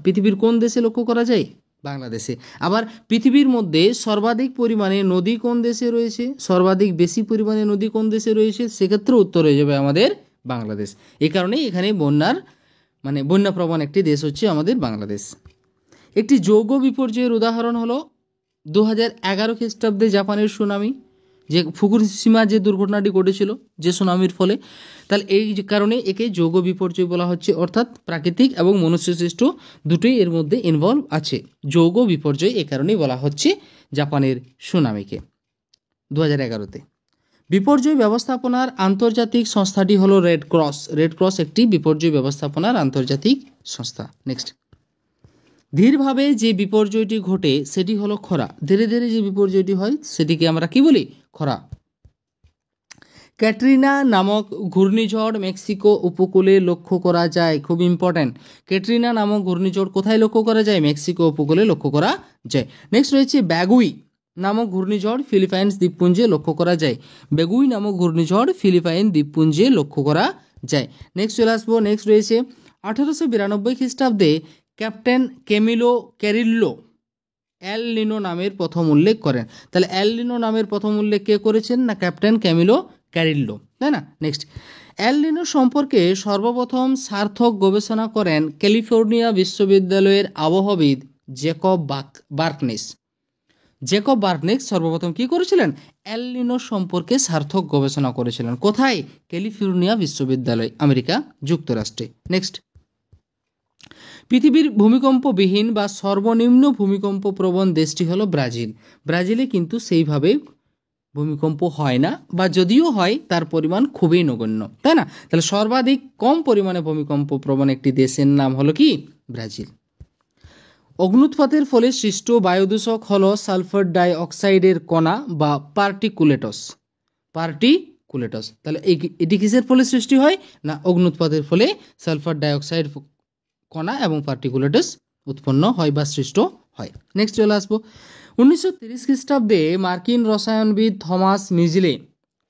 পৃথিবীর কোন দেশে লক্ষ্য করা যায়? বাংলাদেশে। আবার পৃথিবীর মধ্যে সর্বাধিক পরিমাণে নদী কোন দেশে রয়েছে? সর্বাধিক বেশি পরিমাণে নদী কোন দেশে রয়েছে? সেক্ষেত্রে উত্তর হয়ে যাবে আমাদের বাংলাদেশ। এই কারণেই এখানে বন্যাপ্রবণ একটি দেশ হচ্ছে আমাদের বাংলাদেশ। একটি যৌগ বিপর্যয়ের উদাহরণ হলো 2011 খ্রিস্টাব্দে জাপানের সুনামি, যে ফুকুশিমা যে দুর্ঘটনাটি ঘটেছিল যে সুনামির ফলে। তাহলে এই কারণে একে যৌগ বিপর্যয় বলা হচ্ছে, অর্থাৎ প্রাকৃতিক এবং মনুষ্যসৃষ্ট দুটোই এর মধ্যে ইনভলভ আছে। যৌগ বিপর্যয় এ কারণেই বলা হচ্ছে জাপানের সুনামিকে 2011-তে। বিপর্যয় ব্যবস্থাপনার আন্তর্জাতিক সংস্থাটি হলো রেড ক্রস। রেড ক্রস একটি বিপর্যয় ব্যবস্থাপনার আন্তর্জাতিক সংস্থা। নেক্সট, ধীরভাবে যে বিপর্যয়টি ঘটে সেটি হলো খরা। ধীরে ধীরে যে বিপর্যয়টি হয় সেটিকে আমরা কি বলি? খরা। ক্যাটরিনা নামক ঘূর্ণিঝড় মেক্সিকো উপকূলে লক্ষ্য করা যায়। খুব ইম্পর্ট্যান্ট, ক্যাটরিনা নামক ঘূর্ণিঝড় কোথায় লক্ষ্য করা যায়? মেক্সিকো উপকূলে লক্ষ্য করা যায়। নেক্সট রয়েছে ব্যাগুই নামক ঘূর্ণিঝড় ফিলিপাইন্স দ্বীপপুঞ্জে লক্ষ্য করা যায়। বেগুই নামক ঘূর্ণিঝড় ফিলিপাইন দ্বীপপুঞ্জে লক্ষ্য করা যায়। নেক্সট চলে আসবো। নেক্সট রয়েছে 1892 খ্রিস্টাব্দে ক্যাপ্টেন ক্যামিলো ক্যারিল্লো এল নিনো নামের প্রথম উল্লেখ করেন। তাহলে এল নিনো নামের প্রথম উল্লেখ কে করেছেন? না ক্যাপ্টেন ক্যামিলো ক্যারিল্লো, তাই না? নেক্সট, এল নিনো সম্পর্কে সর্বপ্রথম সার্থক গবেষণা করেন ক্যালিফোর্নিয়া বিশ্ববিদ্যালয়ের আবহাওয়াবিদ জেকব বার্কনেস। জেকব বার্কনেস সর্বপ্রথম কি করেছিলেন? এল নিনো সম্পর্কে সার্থক গবেষণা করেছিলেন। কোথায়? ক্যালিফোর্নিয়া বিশ্ববিদ্যালয়, আমেরিকা যুক্তরাষ্ট্রে। নেক্সট, পৃথিবীর ভূমিকম্পবিহীন বা সর্বনিম্ন ভূমিকম্প প্রবণ দেশটি হলো ব্রাজিল। ব্রাজিলে কিন্তু সেইভাবে ভূমিকম্প হয় না, বা যদিও হয় তার পরিমাণ খুবই নগণ্য, তাই না? তাহলে সর্বাধিক কম পরিমাণে ভূমিকম্প প্রবণ একটি দেশের নাম হলো কি? ব্রাজিল। অগ্নুৎপাতের ফলে সৃষ্ট বায়ুদূষক হলো সালফার ডাই অক্সাইডের কণা বা পার্টিকুলেটস। তাহলে এটি কিসের ফলে সৃষ্টি হয়? না অগ্নুৎপাতের ফলে সালফার ডাই অক্সাইড কণা এবং পার্টিকুলেটস উৎপন্ন হয় বা সৃষ্ট হয়। নেক্সট চলে আসবো। 1930 খ্রিস্টাব্দে মার্কিন রসায়নবিদ থমাস মিজলে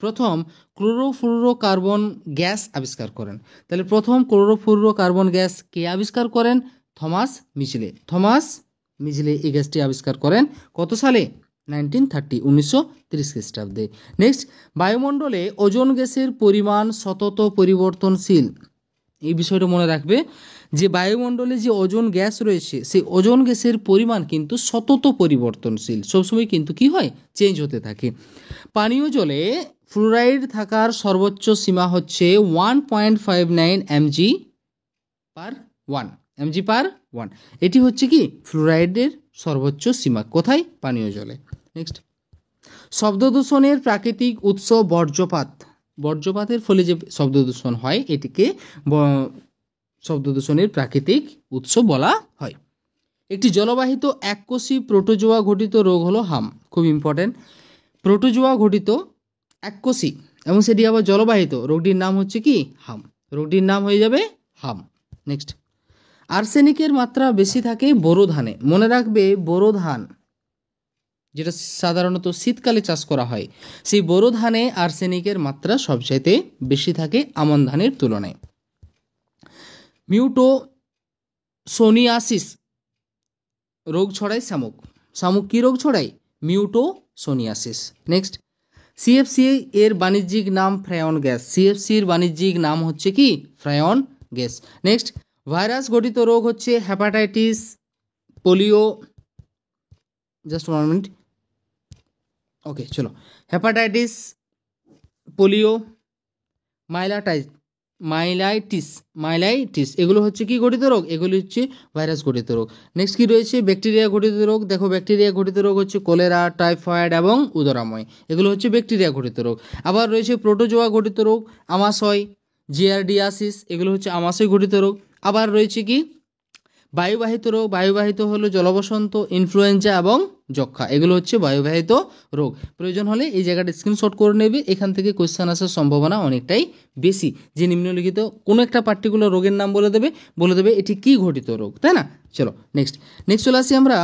প্রথম ক্লোরোফ্লুরোকার্বন গ্যাস আবিষ্কার করেন। তাহলে প্রথম ক্লোরোফ্লুরোকার্বন গ্যাস কে আবিষ্কার করেন? থমাস মিজলে এই গ্যাসটি আবিষ্কার করেন কত সালে? 1930 খ্রিস্টাব্দে। নেক্সট, বায়ুমণ্ডলে ওজোন গ্যাসের পরিমাণ সতত পরিবর্তনশীল। এই বিষয়টা মনে রাখবে যে বায়ুমণ্ডলে যে ওজোন গ্যাস রয়েছে সেই ওজোন গ্যাসের পরিমাণ কিন্তু সতত পরিবর্তনশীল, সবসময় কিন্তু কি হয়? চেঞ্জ হতে থাকে। পানীয় জলে ফ্লুরাইড থাকার সর্বোচ্চ সীমা হচ্ছে 1.59 mg/1। এটি হচ্ছে কি? ফ্লুরাইডের সর্বোচ্চ সীমা। কোথায়? পানীয় জলে। নেক্সট, শব্দ দূষণের প্রাকৃতিক উৎস বর্জ্যপাত। বর্জ্যপাতের ফলে যে শব্দ দূষণ হয় এটিকে শব্দ দূষণের প্রাকৃতিক উৎস বলা হয়। একটি জলবাহিত এককোষী প্রোটোজোয়া ঘটিত রোগ হলো হাম। খুব ইম্পর্টেন্ট, প্রোটোজোয়া ঘটিত এককোষী এবং সেটি আবার জলবাহিত, রোগটির নাম হচ্ছে কি হাম, রোগটির নাম হয়ে যাবে হাম। নেক্সট, আর্সেনিকের মাত্রা বেশি থাকে বোরো ধানে। মনে রাখবে বোরো ধান যেটা সাধারণত শীতকালে চাষ করা হয়, সেই বোরো ধানে আর্সেনিকের মাত্রা সবচাইতে বেশি থাকে আমন ধানের তুলনায়। মিউটোসোনিয়াসিস রোগ ছড়ায় শামুক। শামুক কী রোগ ছড়ায়? মিউটোসোনিয়াসিস। নেক্সট, সিএফসি এর বাণিজ্যিক নাম ফ্রায়ন গ্যাস। সিএফসির বাণিজ্যিক নাম হচ্ছে কি ফ্রায়ন গ্যাস। নেক্সট, ভাইরাস ঘটিত রোগ হচ্ছে হ্যাপাটাইটিস, পোলিও, জাস্ট 1 মিনিট, ওকে চলো, হ্যাপাটাইটিস, পোলিও, মাইলাইটিস এগুলো হচ্ছে কি ঘটিত রোগ? এগুলি হচ্ছে ভাইরাস ঘটিত রোগ। নেক্সট কি রয়েছে? ব্যাকটেরিয়া ঘটিত রোগ। দেখো ব্যাকটেরিয়া ঘটিত রোগ হচ্ছে কলেরা, টাইফয়েড এবং উদরাময়, এগুলো হচ্ছে ব্যাকটেরিয়া ঘটিত রোগ। আবার রয়েছে প্রোটোজোয়া ঘটিত রোগ, আমাশয়, জিয়ারডিয়াসিস, এগুলো হচ্ছে আমাশয় ঘটিত রোগ। আবার রয়েছে কি বায়ুবাহিত রোগ, বায়ুবাহিত হলো জলবসন্ত, ইনফ্লুয়েঞ্জা এবং যক্ষা, এগুলো হচ্ছে বায়ুবাহিত রোগ। প্রয়োজন হলে এই জায়গাটা স্ক্রিনশট করে নেবে, এখান থেকে কোয়েশ্চেন আসার সম্ভাবনা অনেকটাই বেশি। যে নিম্নলিখিত কোনো একটা পার্টিকুলার রোগের নাম বলে দেবে এটি কি ঘটিত রোগ, তাই না? চলো নেক্সট চলে আসি আমরা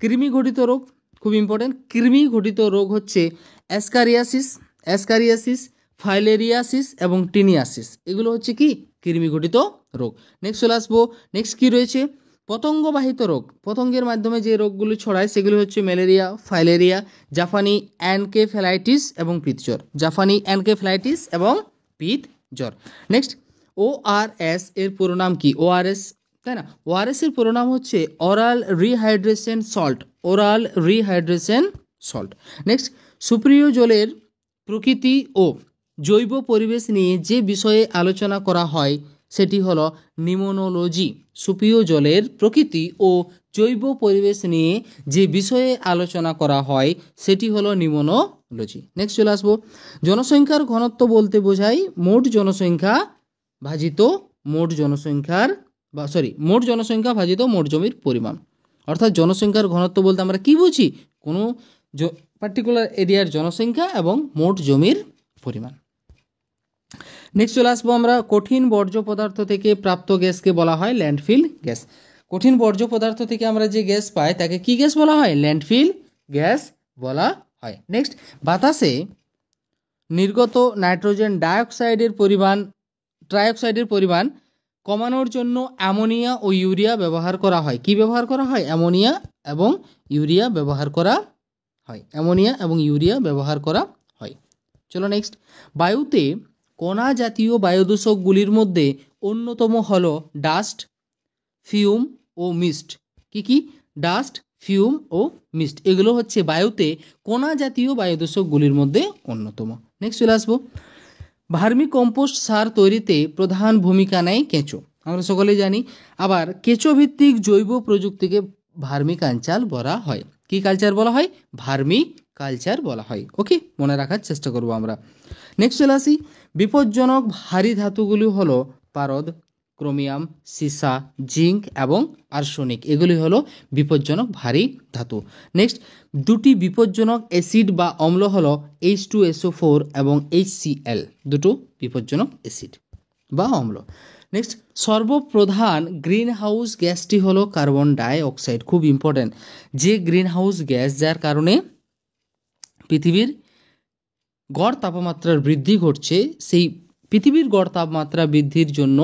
কৃমি ঘটিত রোগ। খুব ইম্পর্টেন্ট, কৃমি ঘটিত রোগ হচ্ছে অ্যাসকারিয়াসিস, ফাইলেরিয়াসিস এবং টিনিয়াসিস, এগুলো হচ্ছে কি কৃমি ঘটিত রোগ। নেক্সট চলে আসবো, নেক্সট কি রয়েছে? পতঙ্গবাহিত রোগ। পতঙ্গের মাধ্যমে যে রোগগুলি ছড়ায় সেগুলি হচ্ছে ম্যালেরিয়া, ফাইলেরিয়া, জাপানি এনকেফ্যালাইটিস এবং পিতজ্বর। জাপানি এনকেফ্যালাইটিস এবং পিতজ্বর। নেক্সট, ওআরএস এর পুরো নাম কি? ওআরএস, তাই না? ওআরএস এর পুরো নাম হচ্ছে oral rehydration salt, oral rehydration salt. Next, সুপ্রিয় জলের প্রকৃতি ও জৈব পরিবেশ নিয়ে যে বিষয়ে আলোচনা করা হয় সেটি হলো নিমোনোলজি। সুপ্রিয় জলের প্রকৃতি ও জৈব পরিবেশ নিয়ে যে বিষয়ে আলোচনা করা হয় সেটি হলো নিমোনোলজি। নেক্সট চলে আসবো, জনসংখ্যার ঘনত্ব বলতে বোঝায় মোট জনসংখ্যা ভাজিত মোট জনসংখ্যা ভাজিত মোট জমির পরিমাণ। অর্থাৎ জনসংখ্যার ঘনত্ব বলতে আমরা কি বুঝি? কোনো পার্টিকুলার এরিয়ার জনসংখ্যা এবং মোট জমির পরিমাণ। নেক্সট চলে আসবো আমরা, কঠিন বর্জ্য পদার্থ থেকে প্রাপ্ত গ্যাসকে বলা হয় ল্যান্ডফিল গ্যাস। কঠিন বর্জ্য পদার্থ থেকে আমরা যে গ্যাস পাই তাকে কি গ্যাস বলা হয়? ল্যান্ডফিল গ্যাস বলা হয়। নেক্সট, বাতাসে নির্গত নাইট্রোজেন ট্রাইঅক্সাইডের পরিমাণ কমানোর জন্য অ্যামোনিয়া ও ইউরিয়া ব্যবহার করা হয়। কি ব্যবহার করা হয়? অ্যামোনিয়া এবং ইউরিয়া ব্যবহার করা হয়। অ্যামোনিয়া এবং ইউরিয়া ব্যবহার করা হয়। চলো নেক্সট, বায়ুতে কণা জাতীয় বায়ুদূষকগুলির মধ্যে অন্যতম হল ডাস্ট, ফিউম ও মিস্ট। কি? ডাস্ট, ফিউম ও মিস্ট, এগুলো হচ্ছে বায়ুতে কণা জাতীয় বায়ুদূষকগুলির মধ্যে অন্যতম। নেক্সট চলে আসবো, ভার্মি কম্পোস্ট সার তৈরিতে প্রধান ভূমিকা নেয় কেঁচো। আমরা সকলেই জানি। আবার কেঁচো ভিত্তিক জৈব প্রযুক্তিকে ভার্মি কালচার বলা হয়। কি কালচার বলা হয়? ভার্মি কালচার বলা হয়। ওকে, মনে রাখার চেষ্টা করব আমরা। নেক্সট চলে আসি, বিপজ্জনক ভারী ধাতুগুলি হলো পারদ, ক্রোমিয়াম, সীসা, জিঙ্ক এবং আর্সেনিক, এগুলি হলো বিপজ্জনক ভারী ধাতু। নেক্সট, দুটি বিপজ্জনক অ্যাসিড বা অম্ল হলো H2SO4 এবং HCl, দুটো বিপজ্জনক অ্যাসিড বা অম্ল। নেক্সট, সর্বপ্রধান গ্রিন হাউস গ্যাসটি হলো কার্বন ডাই অক্সাইড। খুব ইম্পর্ট্যান্ট, যে গ্রিন হাউস গ্যাস যার কারণে পৃথিবীর গড় তাপমাত্রার বৃদ্ধি ঘটছে, সেই পৃথিবীর গড় তাপমাত্রা বৃদ্ধির জন্য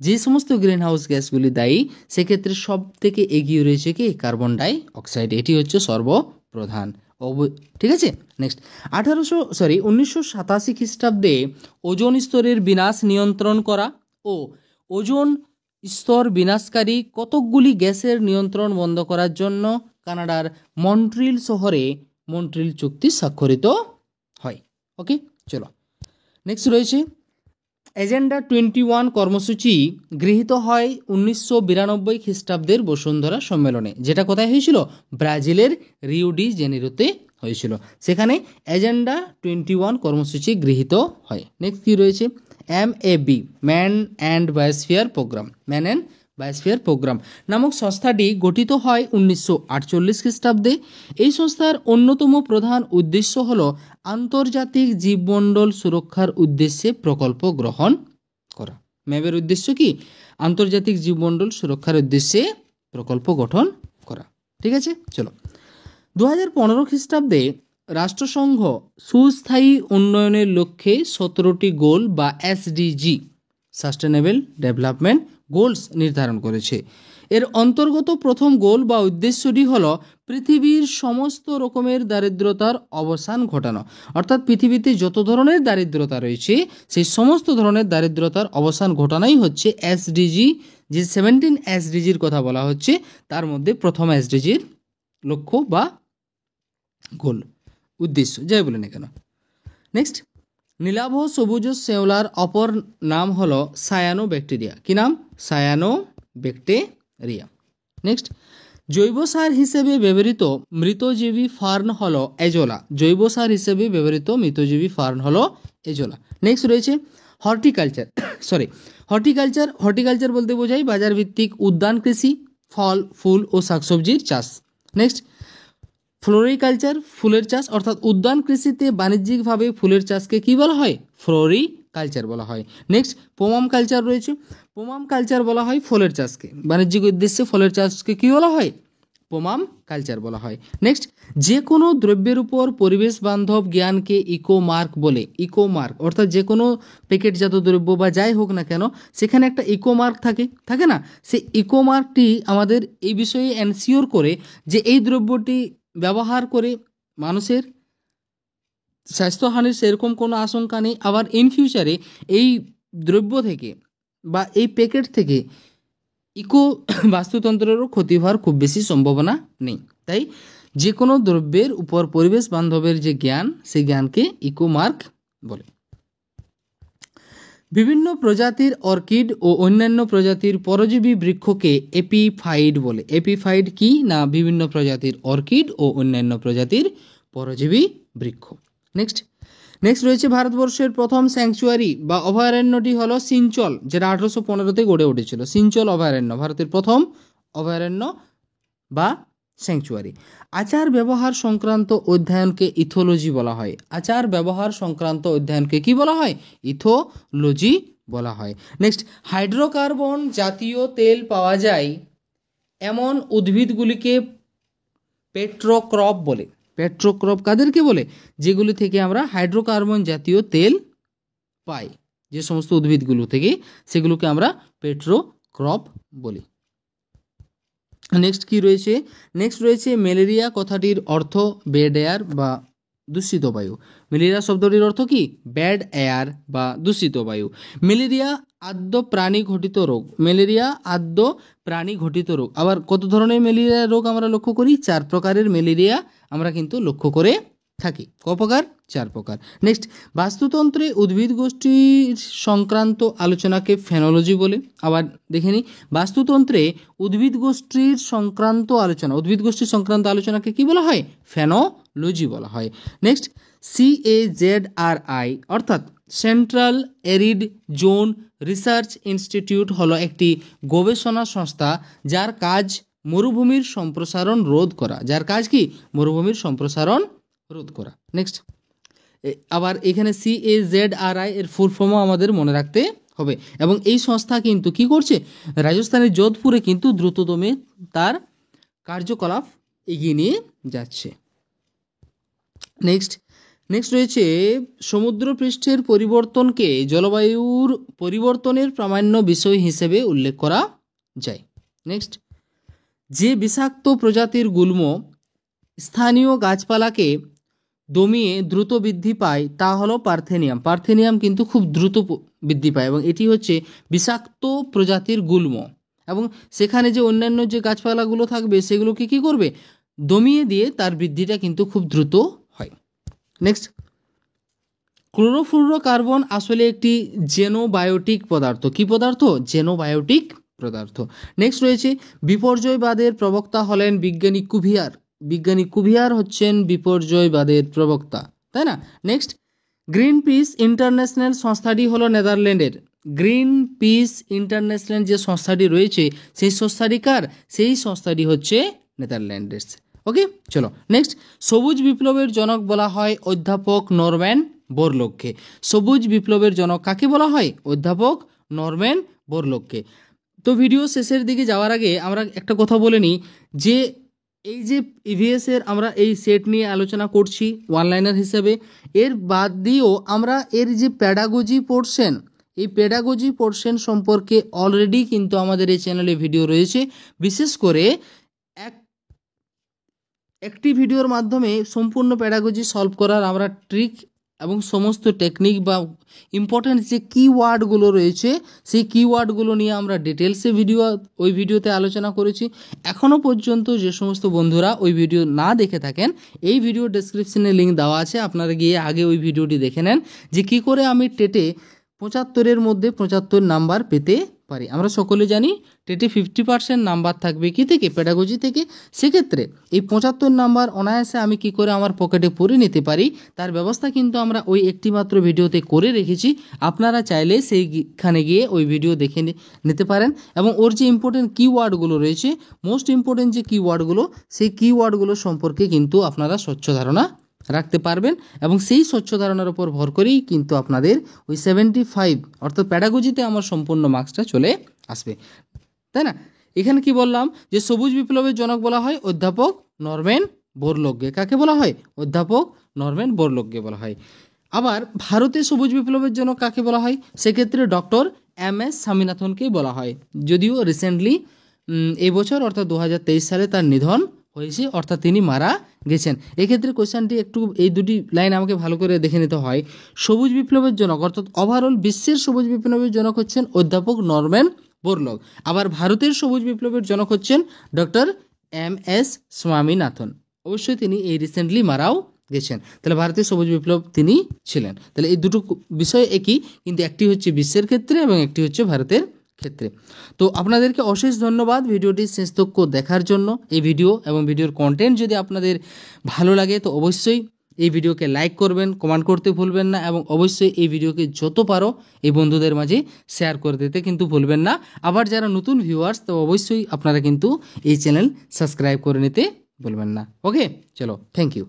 যে সমস্ত গ্রিন হাউস গ্যাসগুলি দায়ী সেক্ষেত্রে সব থেকে এগিয়ে রয়েছে কি? কার্বন ডাই অক্সাইড, এটি হচ্ছে সর্বপ্রধান। ঠিক আছে। নেক্সট, 1987 খ্রিস্টাব্দে ওজোন স্তরের বিনাশ নিয়ন্ত্রণ করা ও ওজোন স্তর বিনাশকারী কতকগুলি গ্যাসের নিয়ন্ত্রণ বন্ধ করার জন্য কানাডার মন্ট্রিল শহরে মন্ট্রিল চুক্তি স্বাক্ষরিত হয়। ওকে, চলো নেক্সট রয়েছে, এজেন্ডা 21 কর্মসূচি গৃহীত হয় 1992 খ্রিস্টাব্দের বসুন্ধরা সম্মেলনে, যেটা কোথায় হয়েছিল? ব্রাজিলের রিও ডি জেনেরোতে হয়েছিল। সেখানে এজেন্ডা 21 কর্মসূচি গৃহীত হয়। নেক্সট কী রয়েছে, MAB man and biosphere programme, man and biosphere programme নামক সংস্থাটি গঠিত হয় 1948 খ্রিস্টাব্দে। এই সংস্থার অন্যতম প্রধান উদ্দেশ্য হল আন্তর্জাতিক জীবমণ্ডল সুরক্ষার উদ্দেশ্যে প্রকল্প গ্রহণ করা। ম্যাবের উদ্দেশ্য কি, আন্তর্জাতিক জীবমণ্ডল সুরক্ষার উদ্দেশ্যে প্রকল্প গঠন করা। ঠিক আছে, চলো 2015 খ্রিস্টাব্দে রাষ্ট্রসংঘ সুস্থায়ী উন্নয়নের লক্ষ্যে 17টি গোল বা SDG সাস্টেনেবল ডেভেলপমেন্ট গোলস নির্ধারণ করেছে। এর অন্তর্গত প্রথম গোল বা উদ্দেশ্যটি হল পৃথিবীর সমস্ত রকমের দারিদ্রতার অবসান ঘটানো। অর্থাৎ পৃথিবীতে যত ধরনের দারিদ্রতা রয়েছে সেই সমস্ত ধরনের দারিদ্রতার অবসান ঘটানোই হচ্ছে SDG। যে 17 SDGর কথা বলা হচ্ছে তার মধ্যে প্রথম SDGর লক্ষ্য বা গোল, উদ্দেশ্য যাই বলে না কেন। নেক্সট, নীলাভ সবুজ শ্যাওলার অপর নাম হলো সায়ানো ব্যাকটেরিয়া। কি নাম, সায়ানো ব্যাকটেরিয়া। নেক্সট, জৈব সার হিসেবে ব্যবহৃত মৃতজীবী ফার্ন হলো এজোলা। জৈব সার হিসেবে ব্যবহৃত মৃতজীবী ফার্ন হলো এজোলা। নেক্সট রয়েছে হর্টিকালচার। হর্টিকালচার বলতে বোঝায় বাজার ভিত্তিক উদ্যান কৃষি, ফল ফুল ও শাকসবজির চাষ। নেক্সট, ফ্লোরিকালচার, ফুলের চাষ, অর্থাৎ উদ্যান কৃষিতে বাণিজ্যিকভাবে ফুলের চাষকে কি বলা হয়, ফ্লোরিকালচার বলা হয়। নেক্সট, পোমাম কালচার রয়েছে। পোমাম কালচার বলা হয় ফলের চাষকে, বাণিজ্যিক উদ্দেশ্যে ফলের চাষকে কি বলা হয়, পোমাম কালচার বলা হয়। নেক্সট, যে কোনো দ্রব্যের উপর পরিবেশ বান্ধব জ্ঞানকে ইকো মার্ক বলে। ইকো মার্ক অর্থাৎ যে কোনো প্যাকেটজাত দ্রব্য বা যাই হোক না কেন সেখানে একটা ইকো মার্ক থাকে না, সেই ইকো মার্কটি আমাদের এই বিষয়ে এনশিওর করে যে এই দ্রব্যটি ব্যবহার করে মানুষের স্বাস্থ্যহানির সেরকম কোনো আশঙ্কা নেই, আবার ইন ফিউচারে এই দ্রব্য থেকে বা এই প্যাকেট থেকে ইকো বাস্তুতন্ত্রেরও ক্ষতি হওয়ার খুব বেশি সম্ভাবনা নেই। তাই যে কোনো দ্রব্যের উপর পরিবেশ বান্ধবের যে জ্ঞান সেই জ্ঞানকে ইকো মার্ক বলে। বিভিন্ন প্রজাতির অর্কিড ও অন্যান্য প্রজাতির পরজীবী বৃক্ষকে এপিফাইড বলে। এপিফাইড কি না, বিভিন্ন প্রজাতির অর্কিড ও অন্যান্য প্রজাতির পরজীবী বৃক্ষ। নেক্সট রয়েছে ভারতবর্ষের প্রথম স্যাংচুয়ারি বা অভয়ারণ্যটি হলো সিঞ্চল, যেটা 1815-তে গড়ে উঠেছিল। সিঞ্চল অভয়ারণ্য ভারতের প্রথম অভয়ারণ্য বা স্যাংচুয়ারি। আচার ব্যবহার সংক্রান্ত অধ্যয়নকে ইথোলজি বলা হয়। আচার ব্যবহার সংক্রান্ত অধ্যয়নকে কি বলা হয়, ইথোলজি বলা হয়। নেক্সট, হাইড্রোকার্বন জাতীয় তেল পাওয়া যায় এমন উদ্ভিদগুলিকে পেট্রোক্রপ বলে। পেট্রোক্রপ কাদেরকে বলে, যেগুলি থেকে আমরা হাইড্রোকার্বন জাতীয় তেল পাই, যে সমস্ত উদ্ভিদগুলো থেকে সেগুলোকে আমরা পেট্রোক্রপ বলি। নেক্সট রয়েছে ম্যালেরিয়া কথাটির অর্থ ব্যাড এয়ার বা দূষিত বায়ু। ম্যালেরিয়া শব্দটির অর্থ কি, ব্যাড এয়ার বা দূষিত বায়ু। ম্যালেরিয়া আদ্য প্রাণী ঘটিত রোগ। ম্যালেরিয়া আদ্য প্রাণী ঘটিত রোগ। আবার কত ধরনের ম্যালেরিয়া রোগ আমরা লক্ষ্য করি, 4 প্রকারের ম্যালেরিয়া আমরা কিন্তু লক্ষ্য করে থাকি। ক প্রকার, 4 প্রকার। নেক্সট, বাস্তুতন্ত্রে উদ্ভিদ গোষ্ঠীর সংক্রান্ত আলোচনাকে ফেনোলজি বলে। আবার দেখে নিই, বাস্তুতন্ত্রে উদ্ভিদ গোষ্ঠীর সংক্রান্ত আলোচনাকে কি বলা হয়, ফেনোলজি বলা হয়। নেক্সট, CAZRI অর্থাৎ central arid zone research institute হলো একটি গবেষণা সংস্থা যার কাজ মরুভূমির সম্প্রসারণ রোধ করা। যার কাজ কি, মরুভূমির সম্প্রসারণ রোধ করা। নেক্সট, আবার এখানে CAZRI এর ফুল ফর্মও আমাদের মনে রাখতে হবে। এবং এই সংস্থা কিন্তু কি করছে, রাজস্থানের যোধপুরে কিন্তু দ্রুতদমে তার কার্যকলাপ এগিয়ে নিয়ে যাচ্ছে। নেক্সট রয়েছে সমুদ্রপৃষ্ঠের পরিবর্তনকে জলবায়ুর পরিবর্তনের প্রামাণ্য বিষয় হিসেবে উল্লেখ করা যায়। নেক্সট, যে বিষাক্ত প্রজাতির গুল্ম স্থানীয় গাছপালাকে দমিয়ে দ্রুত বৃদ্ধি পায় তা হলো পার্থেনিয়াম। পার্থেনিয়াম কিন্তু খুব দ্রুত বৃদ্ধি পায় এবং এটি হচ্ছে বিষাক্ত প্রজাতির গুল্ম, এবং সেখানে যে অন্যান্য যে গাছপালাগুলো থাকবে সেগুলোকে কি করবে, দমিয়ে দিয়ে তার বৃদ্ধিটা কিন্তু খুব দ্রুত হয়। নেক্সট, ক্লোরোফ্লুরোকার্বন আসলে একটি জেনোবায়োটিক পদার্থ। কি পদার্থ, জেনোবায়োটিক পদার্থ। নেক্সট রয়েছে বিপর্যয়বাদের প্রবক্তা হলেন বিজ্ঞানী কুভিয়ার। বিজ্ঞানী কুভিয়ার হচ্ছেন বিপর্যয়বাদের প্রবক্তা, তাই না? নেক্সট, গ্রিন পিস ইন্টারন্যাশনাল সংস্থাটি হলো নেদারল্যান্ডের। গ্রিন পিস ইন্টারন্যাশনাল যে সংস্থাটি রয়েছে সেই সংস্থাটি কার? সেই সংস্থাটি হচ্ছে নেদারল্যান্ডের। ওকে, চলো নেক্সট। সবুজ বিপ্লবের জনক বলা হয় অধ্যাপক নরম্যান বোরলগকে। সবুজ বিপ্লবের জনক কাকে বলা হয়? অধ্যাপক নরম্যান বোরলগকে। তো ভিডিও শেষের দিকে যাওয়ার আগে আমরা একটা কথা বলে নিই যে এই যে ইভিএসের আমরা এই সেট নিয়ে আলোচনা করছি ওয়ান লাইনার হিসেবে, এর বাদ দিয়েও আমরা এর যে প্যাডাগজি পোর্শন, এই প্যাডাগজি পোর্শন সম্পর্কে অলরেডি কিন্তু আমাদের এই চ্যানেলে ভিডিও রয়েছে। বিশেষ করে একটি ভিডিওর মাধ্যমে সম্পূর্ণ প্যাডাগজি সলভ করার আমরা ট্রিক এবং সমস্ত টেকনিক বা ইম্পর্ট্যান্ট যে কিওয়ার্ডগুলো রয়েছে সেই কিওয়ার্ডগুলো নিয়ে আমরা ডিটেলসে ওই ভিডিওতে আলোচনা করেছি। এখনও পর্যন্ত যে সমস্ত বন্ধুরা ওই ভিডিও না দেখে থাকেন, এই ভিডিও ডেসক্রিপশনে লিঙ্ক দেওয়া আছে, আপনারা গিয়ে আগে ওই ভিডিওটি দেখে নেন যে কী করে আমি টেটে 75-এর মধ্যে 75 নাম্বার পেতে পারি। আমরা সকলে জানি টেটে 50% নাম্বার থাকবে কি থেকে? প্যাডাগজি থেকে। সেক্ষেত্রে এই 75 নাম্বার অনায়াসে আমি কি করে আমার পকেটে পরে নিতে পারি তার ব্যবস্থা কিন্তু আমরা ওই একটি মাত্র ভিডিওতে করে রেখেছি। আপনারা চাইলে সেইখানে গিয়ে ওই ভিডিও দেখে নিতে পারেন এবং ওর যে ইম্পর্টেন্ট কিওয়ার্ডগুলো রয়েছে, মোস্ট ইম্পর্টেন্ট যে কিওয়ার্ডগুলো, সেই কিওয়ার্ডগুলো সম্পর্কে কিন্তু আপনারা স্বচ্ছ ধারণা রাখতে পারবেন এবং সেই স্বচ্ছ ধারণার উপর ভর করেই কিন্তু আপনাদের ওই 75 অর্থাৎ প্যাডাগজিতে আমার সম্পূর্ণ মার্কসটা চলে আসবে, তাই না? এখানে কি বললাম যে সবুজ বিপ্লবের জনক বলা হয় অধ্যাপক নরম্যান বোরলগকে। কাকে বলা হয়? অধ্যাপক নরম্যান বোরলগকে বলা হয়। আবার ভারতে সবুজ বিপ্লবের জনক কাকে বলা হয়? সেক্ষেত্রে ডক্টর MS স্বামীনাথনকেই বলা হয়। যদিও রিসেন্টলি এই বছর অর্থাৎ 2023 সালে তার নিধন হয়েছে, অর্থাৎ তিনি মারা গেছেন। এক্ষেত্রে কোয়েশ্চেনটি একটু এই দুটি লাইন আমাকে ভালো করে দেখে নিতে হয়। সবুজ বিপ্লবের জনক অর্থাৎ ওভারঅল বিশ্বের সবুজ বিপ্লবের জনক হচ্ছেন অধ্যাপক নরম্যান বোরলগ। আবার ভারতের সবুজ বিপ্লবের জনক হচ্ছেন ডক্টর MS স্বামীনাথন। অবশ্যই তিনি এই রিসেন্টলি মারাও গেছেন। তাহলে ভারতীয় সবুজ বিপ্লব তিনি ছিলেন। তাহলে এই দুটো বিষয় একই, কিন্তু একটি হচ্ছে বিশ্বের ক্ষেত্রে এবং একটি হচ্ছে ভারতের ক্ষেত্রে। তো আপনাদেরকে অশেষ ধন্যবাদ ভিডিওটি শেষতক দেখার জন্য। এই ভিডিও এবং ভিডিওর কন্টেন্ট যদি আপনাদের ভালো লাগে তো অবশ্যই এই ভিডিওকে লাইক করবেন, কমেন্ট করতে ভুলবেন না এবং অবশ্যই এই ভিডিওকে যত পারো এই বন্ধুদের মাঝে শেয়ার করে দিতে কিন্তু ভুলবেন না। আবার যারা নতুন ভিউয়ার্স তো অবশ্যই আপনারা কিন্তু এই চ্যানেল সাবস্ক্রাইব করে নিতে ভুলবেন না। ওকে, চলো, থ্যাংক ইউ।